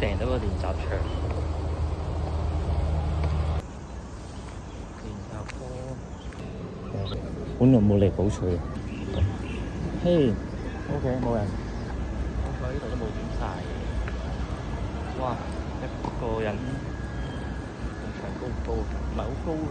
訂咗個練習場。練習科，本來冇嚟補水。嘿，OK，冇人。好彩呢度都冇點曬嘢。哇，一個人場高唔高？唔係好高嘅喎。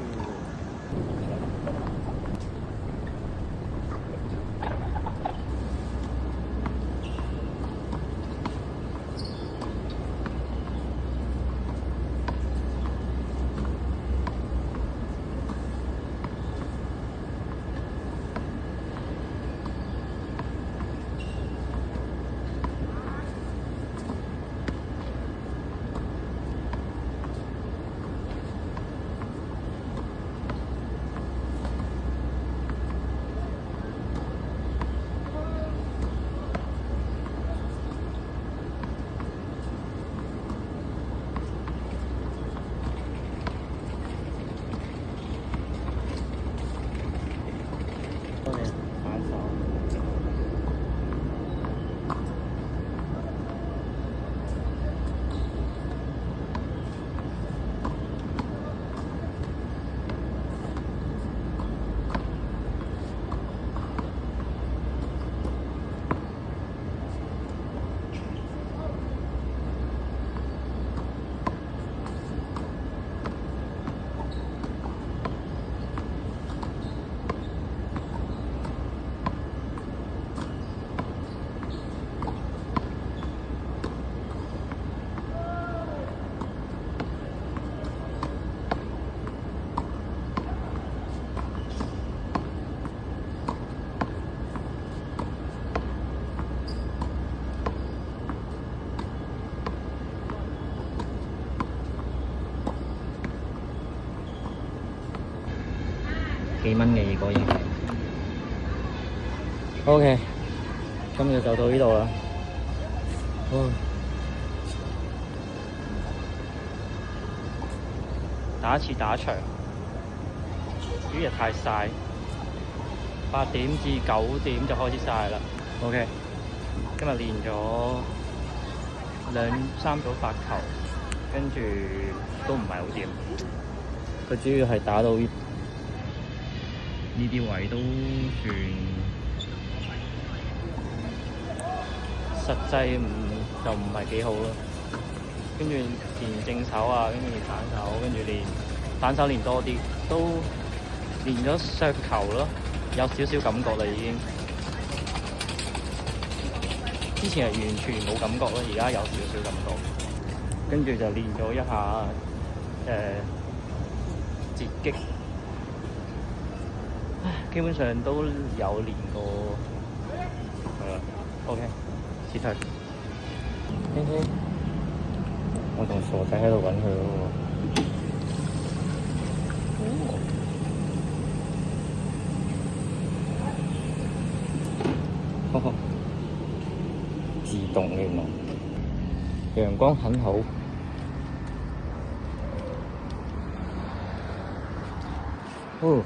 幾蚊嘅個已經係。OK， 今日就到呢度啦。第一次打場，呢日太曬，8點至9點就開始曬啦。OK， 今日練咗2、3組發球，跟住都唔係好掂。佢主要係打到呢啲位都算實際就唔係幾好咯。跟住練正手啊，跟住練反手，跟住練反手練多啲，都練咗削球咯，有少少感覺啦已經。之前係完全冇感覺咯，而家有少少感覺。跟住就練咗一下截擊。基本上都有練過，係啦。OK， 截退。嘿嘿，我同傻仔喺度揾佢喎。自動嘅原來，陽光很好。哦。